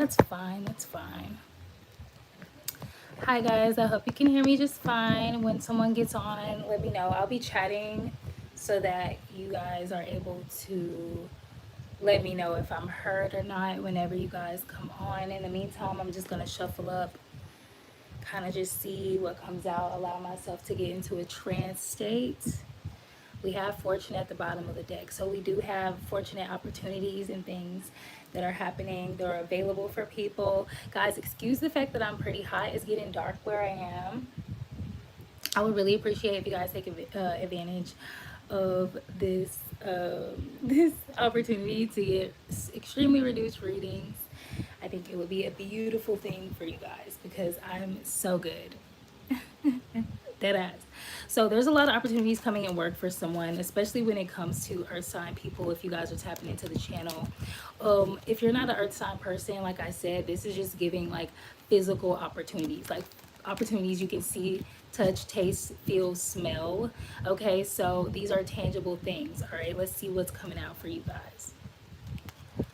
That's fine. That's fine. Hi guys, I hope you can hear me just fine. When someone gets on, let me know. I'll be chatting so that you guys are able to let me know if I'm heard or not whenever you guys come on. In the meantime, I'm just gonna shuffle up, kind of just see what comes out, allow myself to get into a trance state. We have fortune at the bottom of the deck, so we do have fortunate opportunities and things that are happening, that are available for people. Guys, excuse the fact that I'm pretty hot. It's getting dark where I am. I would really appreciate if you guys take advantage of this this opportunity to get extremely reduced readings. I think it would be a beautiful thing for you guys because I'm so good. Dead ass. So there's a lot of opportunities coming in work for someone, especially when it comes to earth sign people. If you guys are tapping into the channel, if you're not an earth sign person, like I said, this is just giving like physical opportunities, like opportunities you can see, touch, taste, feel, smell. Okay, so these are tangible things. All right, let's see what's coming out for you guys.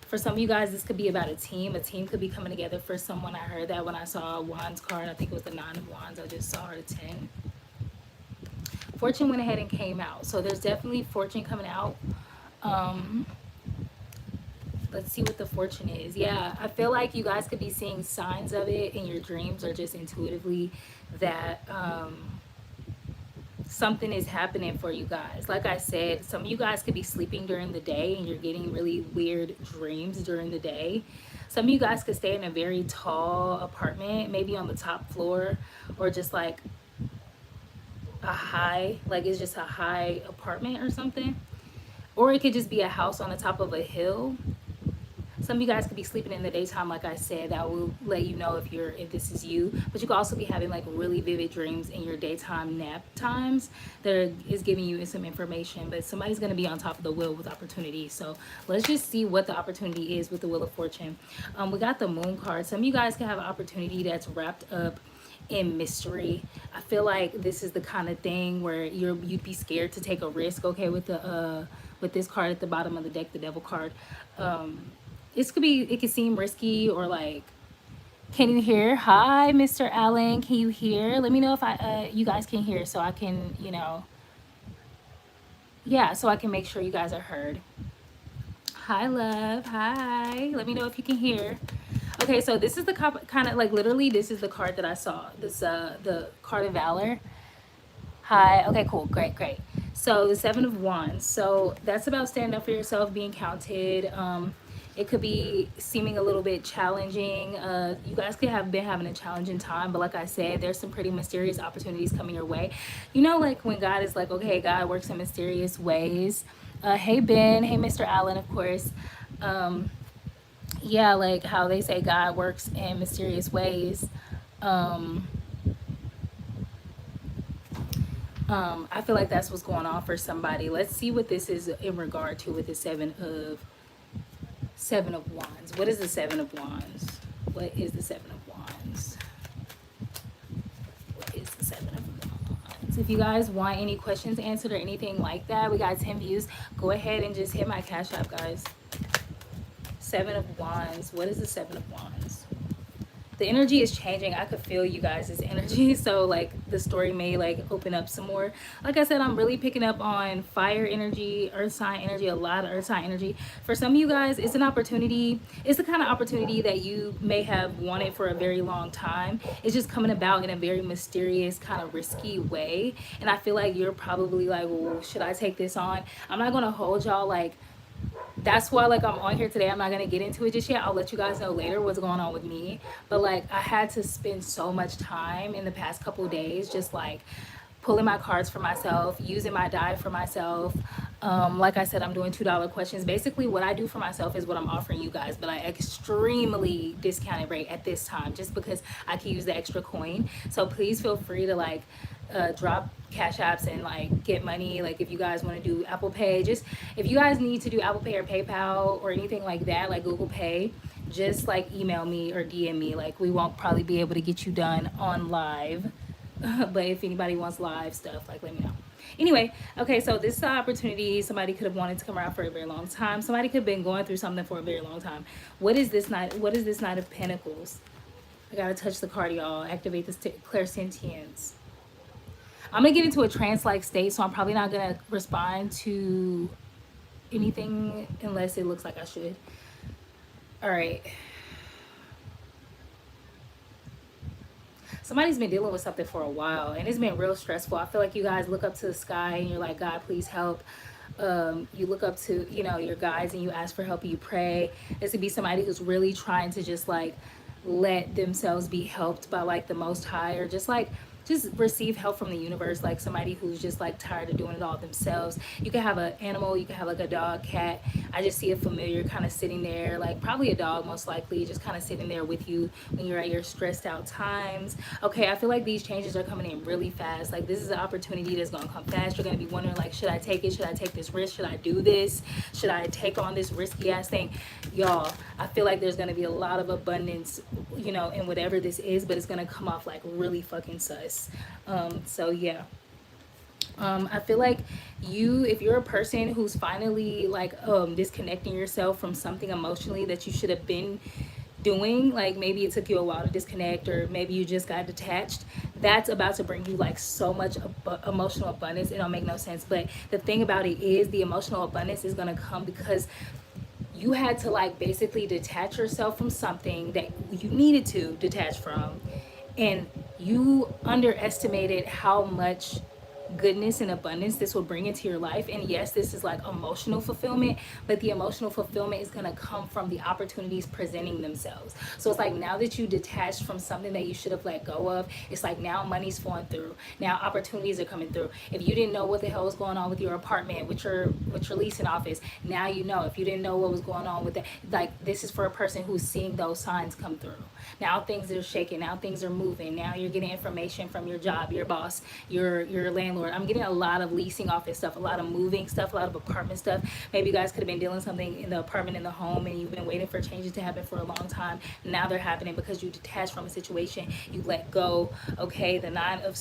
For some of you guys, this could be about a team. A team could be coming together for someone. I heard that when I saw a Wands card. I think it was the 9 of Wands. I just saw her 10. Fortune went ahead and came out. So there's definitely fortune coming out. Let's see what the fortune is. Yeah, I feel like you guys could be seeing signs of it in your dreams or just intuitively that something is happening for you guys. Like I said, some of you guys could be sleeping during the day and you're getting really weird dreams during the day. Some of you guys could stay in a very tall apartment, maybe on the top floor, or just like a high, like it's just a high apartment or something. Or it could just be a house on the top of a hill. Some of you guys could be sleeping in the daytime, like I said. That will let you know if this is you. But you could also be having like really vivid dreams in your daytime nap times that is giving you some information. But somebody's going to be on top of the wheel with opportunity. So let's just see what the opportunity is with the Wheel of Fortune. We got the Moon card. Some of you guys can have an opportunity that's wrapped up in mystery. I feel like this is the kind of thing where you'd be scared to take a risk. Okay, with this card at the bottom of the deck, the Devil card. It could seem risky or like, can you hear? Hi, Mr. Allen, can you hear? Let me know if you guys can hear so I can, yeah, so I can make sure you guys are heard. Hi, love. Hi. Let me know if you can hear. Okay, so this is the kind of like literally this is the card that I saw. This the card of Valor. Hi. Okay, cool. Great, great. So the 7 of Wands. So that's about standing up for yourself, being counted. It could be seeming a little bit challenging. You guys could have been having a challenging time, but like I said, there's some pretty mysterious opportunities coming your way. You know, like when God is like, okay, God works in mysterious ways. Hey, Ben. Hey, Mr. Allen, of course. Yeah, like how they say God works in mysterious ways. I feel like that's what's going on for somebody. Let's see what this is in regard to with the seven of Wands. What is the 7 of Wands? What is the 7 of Wands? What is the 7 of Wands? If you guys want any questions answered or anything like that, we got 10 views. Go ahead and just hit my Cash App, guys. 7 of Wands. What is the 7 of Wands? The energy is changing. I could feel you guys' energy. So like the story may like open up some more. Like I said, I'm really picking up on fire energy, earth sign energy, a lot of earth sign energy. For some of you guys, it's an opportunity. It's the kind of opportunity that you may have wanted for a very long time. It's just coming about in a very mysterious, kind of risky way. And I feel like you're probably like, well, should I take this on? I'm not going to hold y'all like, that's why like I'm on here today. I'm not gonna get into it just yet. I'll let you guys know later what's going on with me. But like I had to spend so much time in the past couple of days just like pulling my cards for myself, using my die for myself. Like I said, I'm doing $2 questions. Basically what I do for myself is what I'm offering you guys, but I extremely discounted rate at this time just because I can use the extra coin. So please feel free to like drop Cash Apps and like get money. Like if you guys want to do Apple Pay, just if you guys need to do Apple Pay or PayPal or anything like that, like Google Pay, just like email me or DM me. Like we won't probably be able to get you done on live but if anybody wants live stuff, like let me know. Anyway, okay, so this is an opportunity. Somebody could have wanted to come around for a very long time. Somebody could have been going through something for a very long time. What is this Knight? What is this Knight of Pentacles? I gotta touch the card, y'all. Activate this clairsentience. I'm gonna get into a trance-like state, so I'm probably not gonna respond to anything unless it looks like I should. All right. Somebody's been dealing with something for a while, and it's been real stressful. I feel like you guys look up to the sky and you're like, God, please help. You look up to, you know, your guides and you ask for help and you pray. This could be somebody who's really trying to just like let themselves be helped by like the Most High, or just receive help from the universe, like somebody who's just like tired of doing it all themselves. You can have an animal, you can have like a dog, cat. I just see a familiar kind of sitting there, like probably a dog most likely, just kind of sitting there with you when you're at your stressed out times. Okay, I feel like these changes are coming in really fast. Like this is an opportunity that's gonna come fast. You're gonna be wondering like, should I take it? Should I take this risk? Should I do this? Should I take on this risky ass thing? Y'all, I feel like there's gonna be a lot of abundance, you know, in whatever this is, but it's gonna come off like really fucking sus. So yeah, I feel like if you're a person who's finally like disconnecting yourself from something emotionally that you should have been doing, like maybe it took you a while to disconnect, or maybe you just got detached, that's about to bring you like so much emotional abundance. It don't make no sense, but the thing about it is the emotional abundance is going to come because you had to like basically detach yourself from something that you needed to detach from, and you underestimated how much goodness and abundance this will bring into your life. And yes, this is like emotional fulfillment, but the emotional fulfillment is going to come from the opportunities presenting themselves. So it's like now that you detached from something that you should have let go of, it's like now money's flowing through, now opportunities are coming through. If you didn't know what the hell was going on with your apartment, with your leasing office, now you know. If you didn't know what was going on with that, like this is for a person who's seeing those signs come through. Now things are shaking, now things are moving, now you're getting information from your job, your boss, your landlord. I'm getting a lot of leasing office stuff, a lot of moving stuff, a lot of apartment stuff. Maybe you guys could have been dealing something in the apartment, in the home, and you've been waiting for changes to happen for a long time. Now they're happening because you detached from a situation, you let go. Okay, the Nine of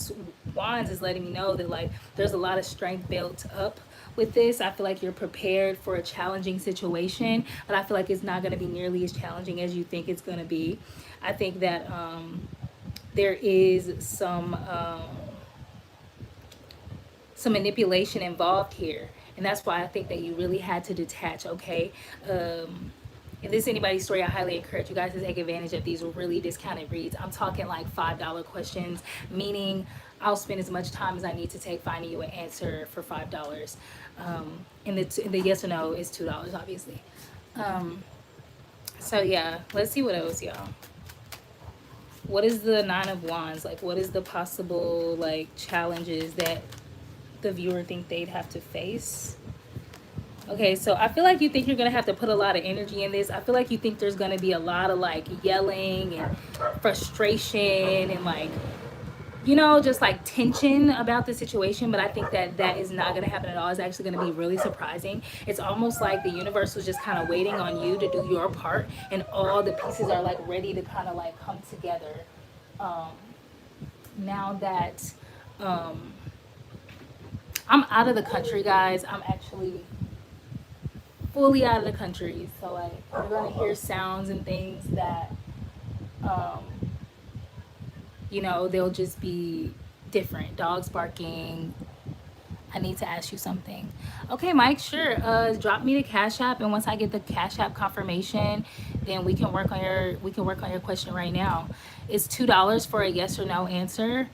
Wands is letting me know that like there's a lot of strength built up with this. I feel like you're prepared for a challenging situation, but I feel like it's not going to be nearly as challenging as you think it's going to be. I think that there is some manipulation involved here, and that's why I think that you really had to detach. Okay, if this is anybody's story, I highly encourage you guys to take advantage of these really discounted reads. I'm talking like $5 questions, meaning I'll spend as much time as I need to take finding you an answer for $5. And the yes or no is $2, obviously. So yeah, let's see what else, y'all. What is the Nine of Wands? Like, what is the possible like challenges that the viewer think they'd have to face? Okay, so I feel like you think you're gonna have to put a lot of energy in this. I feel like you think there's gonna be a lot of like yelling and frustration and like, you know, just like tension about the situation. But I think that that is not gonna happen at all. It's actually gonna be really surprising. It's almost like the universe was just kind of waiting on you to do your part, and all the pieces are like ready to kind of like come together. Now that I'm out of the country, guys. I'm actually fully out of the country, so like you're gonna hear sounds and things that you know, they'll just be different. Dogs barking. I need to ask you something. Okay, Mike, sure. Drop me the Cash App, and once I get the Cash App confirmation, then we can work on your question right now. It's $2 for a yes or no answer.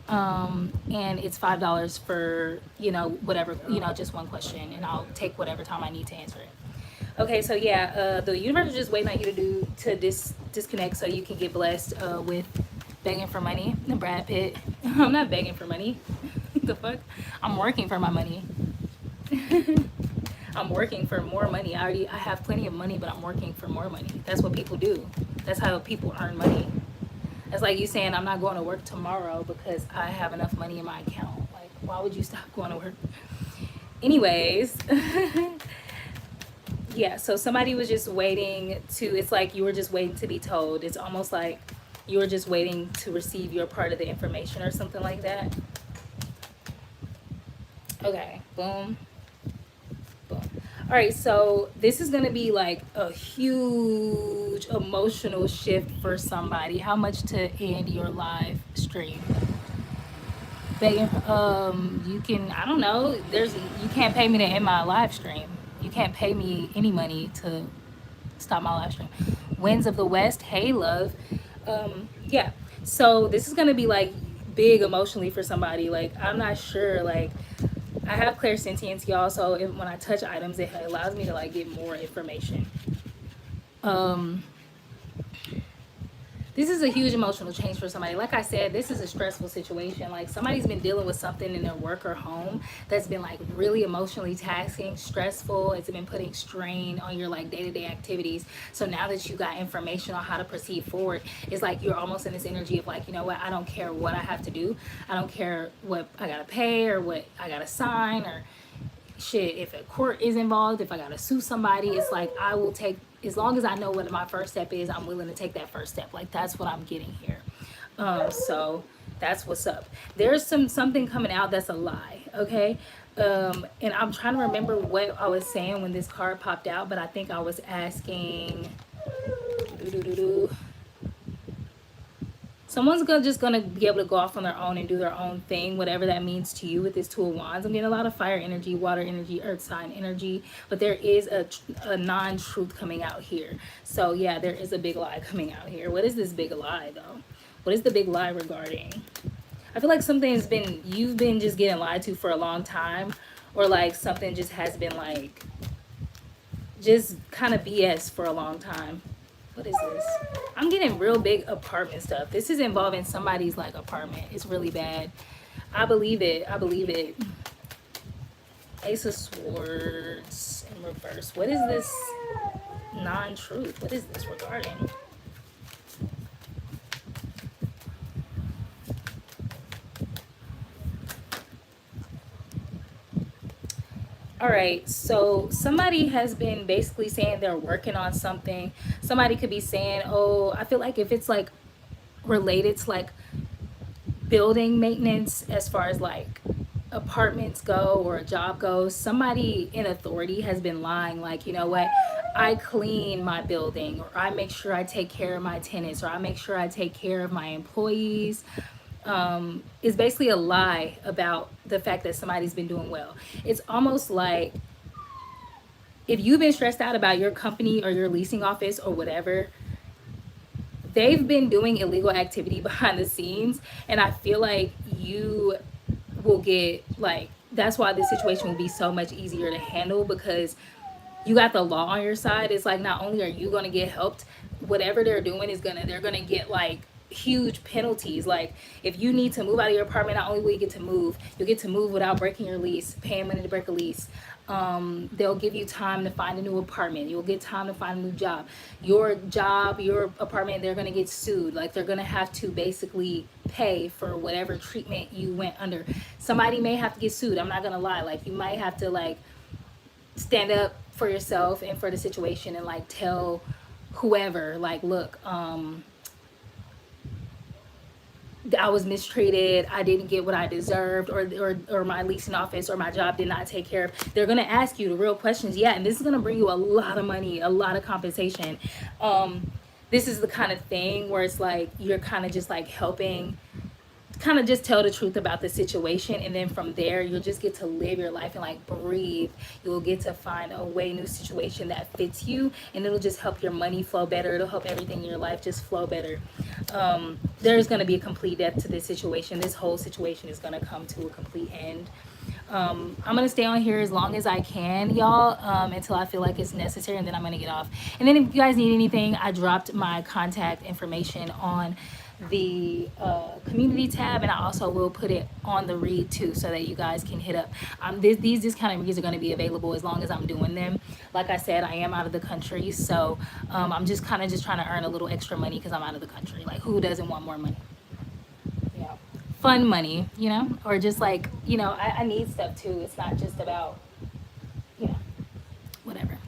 And it's $5 for, you know, whatever, you know, just one question, and I'll take whatever time I need to answer it. Okay, so yeah, the universe is just waiting on you to disconnect so you can get blessed with begging for money. Brad Pitt. I'm not begging for money. The fuck? I'm working for my money. I'm working for more money. I have plenty of money, but I'm working for more money. That's what people do. That's how people earn money. That's like you saying I'm not going to work tomorrow because I have enough money in my account. Like, why would you stop going to work? Anyways, yeah, so somebody was just waiting to, it's like you were just waiting to be told. It's almost like you were just waiting to receive your part of the information or something like that. Okay, boom, boom. All right, so this is going to be like a huge emotional shift for somebody. How much to end your live stream? Begging, you can, I don't know, you can't pay me to end my live stream. You can't pay me any money to stop my live stream. Winds of the West, hey love. Yeah, so this is gonna be like big emotionally for somebody. Like, I'm not sure, like, I have clairsentience, y'all, so when I touch items, it allows me to like get more information. um this is a huge emotional change for somebody. Like I said, this is a stressful situation. Like, somebody's been dealing with something in their work or home that's been like really emotionally taxing, stressful. It's been putting strain on your like day-to-day activities. So now that you got information on how to proceed forward, it's like you're almost in this energy of like, you know what, I don't care what I have to do. I don't care what I gotta pay or what I gotta sign, or shit, if a court is involved, if I gotta sue somebody, it's like I will take, as long as I know what my first step is, I'm willing to take that first step. Like, that's what I'm getting here. So that's what's up. There's something coming out that's a lie, okay? And I'm trying to remember what I was saying when this card popped out, but I think I was asking, someone's just gonna be able to go off on their own and do their own thing, whatever that means to you with this Two of Wands. I'm getting a lot of fire energy, water energy, earth sign energy, but there is a non-truth coming out here. So yeah, there is a big lie coming out here. What is this big lie though? What is the big lie regarding? I feel like you've been just getting lied to for a long time, or like something just has been like just kind of BS for a long time. What is this? I'm getting real big apartment stuff. This is involving somebody's like apartment. It's really bad. I believe it. I believe it. Ace of Swords in reverse. What is this non-truth? What is this regarding? All right, so somebody has been basically saying they're working on something. Somebody could be saying, oh, I feel like if it's like related to like building maintenance, as far as like apartments go or a job goes, somebody in authority has been lying, like, you know what, I clean my building, or I make sure I take care of my tenants, or I make sure I take care of my employees. Is basically a lie about the fact that somebody's been doing well. It's almost like if you've been stressed out about your company or your leasing office or whatever, they've been doing illegal activity behind the scenes, and I feel like you will get like, that's why this situation will be so much easier to handle, because you got the law on your side. It's like, not only are you going to get helped, whatever they're doing is they're gonna get like huge penalties. Like, if you need to move out of your apartment, not only will you get to move, you'll get to move without breaking your lease, paying money to break a lease. They'll give you time to find a new apartment. You'll get time to find a new job. Your apartment, they're gonna get sued. Like, they're gonna have to basically pay for whatever treatment you went under. Somebody may have to get sued. I'm not gonna lie. Like, you might have to like stand up for yourself and for the situation and like tell whoever, like, look, I was mistreated, I didn't get what I deserved, or my leasing office or my job did not take care of. They're gonna ask you the real questions, yeah, and this is gonna bring you a lot of money, a lot of compensation. This is the kind of thing where it's like you're kind of just like helping kind of just tell the truth about the situation, and then from there you'll just get to live your life and like breathe. You'll get to find a way new situation that fits you, and it'll just help your money flow better. It'll help everything in your life just flow better. There's going to be a complete death to this situation. This whole situation is going to come to a complete end. I'm gonna stay on here as long as I can, y'all, until I feel like it's necessary, and then I'm gonna get off. And then if you guys need anything, I dropped my contact information on the community tab, and I also will put it on the read too, so that you guys can hit up. These discounted reads are going to be available as long as I'm doing them. Like I said, I am out of the country, so I'm just kind of just trying to earn a little extra money because I'm out of the country. Like, who doesn't want more money? Yeah, fun money, you know, or just like, you know, I need stuff too. It's not just about, you know, whatever.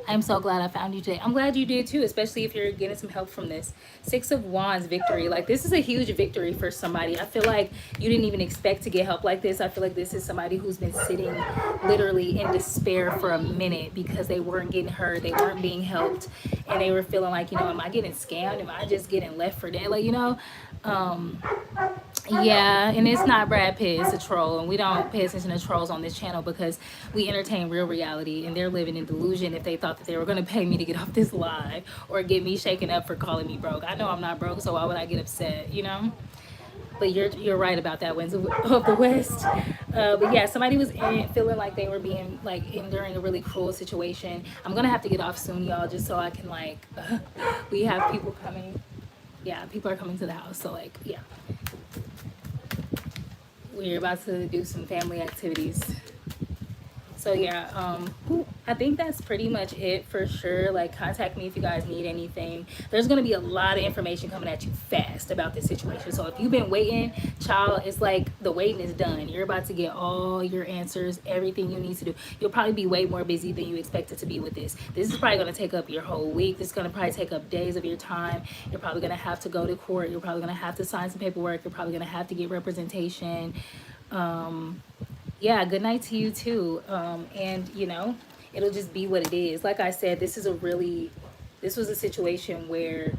I'm so glad I found you today. I'm glad you did too, especially if you're getting some help from this. Six of Wands victory. Like, this is a huge victory for somebody. I feel like you didn't even expect to get help like this. I feel like this is somebody who's been sitting literally in despair for a minute because they weren't getting heard, they weren't being helped, and they were feeling like, you know, am I getting scammed? Am I just getting left for dead? Like, you know, yeah, and it's not Brad Pitt, it's a troll, and we don't pay attention to trolls on this channel because we entertain real reality, and they're living in delusion if they thought that they were going to pay me to get off this live or get me shaken up for calling me broke. I know I'm not broke, so why would I get upset, you know? But you're right about that, Winds of the West. But yeah, somebody was feeling like they were being like enduring a really cruel situation. I'm gonna have to get off soon, y'all, just so I can like we have people coming. Yeah, people are coming to the house, so like, yeah, we're about to do some family activities. So yeah, I think that's pretty much it for sure. Like, contact me if you guys need anything. There's gonna be a lot of information coming at you fast about this situation. So if you've been waiting, child, it's like the waiting is done. You're about to get all your answers, everything you need to do. You'll probably be way more busy than you expected to be with this. This is probably gonna take up your whole week. This is gonna probably take up days of your time. You're probably gonna have to go to court. You're probably gonna have to sign some paperwork. You're probably gonna have to get representation. Yeah, good night to you too. And you know, it'll just be what it is. Like I said, this was a situation where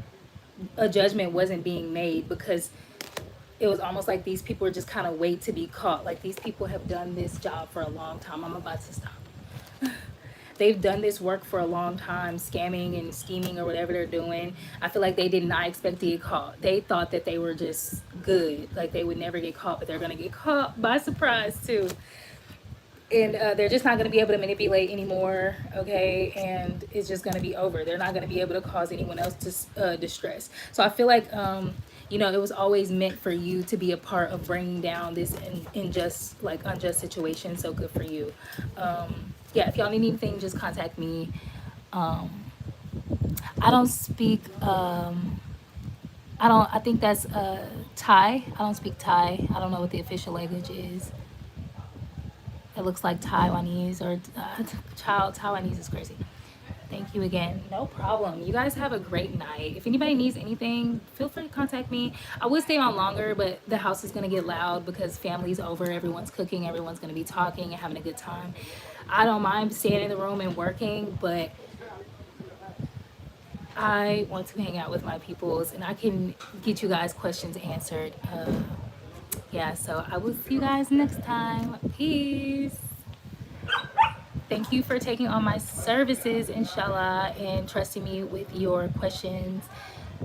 a judgment wasn't being made because it was almost like these people were just kind of wait to be caught. Like, these people have done this job for a long time. I'm about to stop. They've done this work for a long time, scamming and scheming or whatever they're doing. I feel like they did not expect to get caught. They thought that they were just good, like they would never get caught, but they're gonna get caught by surprise too. And they're just not going to be able to manipulate anymore, okay? And it's just going to be over. They're not going to be able to cause anyone else to distress. So I feel like, you know, it was always meant for you to be a part of bringing down this unjust situation. So good for you. Yeah, if y'all need anything, just contact me. I don't speak, I think that's Thai. I don't speak Thai. I don't know what the official language is. It looks like Taiwanese or Taiwanese is crazy. Thank you again. No problem. You guys have a great night. If anybody needs anything, feel free to contact me. I would stay on longer, but the house is going to get loud because family's over. Everyone's cooking. Everyone's going to be talking and having a good time. I don't mind staying in the room and working, but I want to hang out with my peoples and I can get you guys questions answered. Yeah, so I will see you guys next time. Peace. Thank you for taking on my services, inshallah, and trusting me with your questions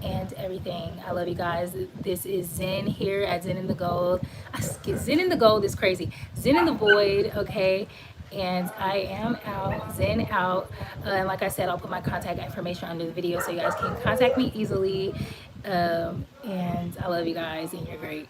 and everything. I love you guys. This is Zen here at Zen in the Gold. Zen in the Gold is crazy. Zen in the Void, okay? And I am out. Zen out. And like I said, I'll put my contact information under the video so you guys can contact me easily. And I love you guys, and you're great.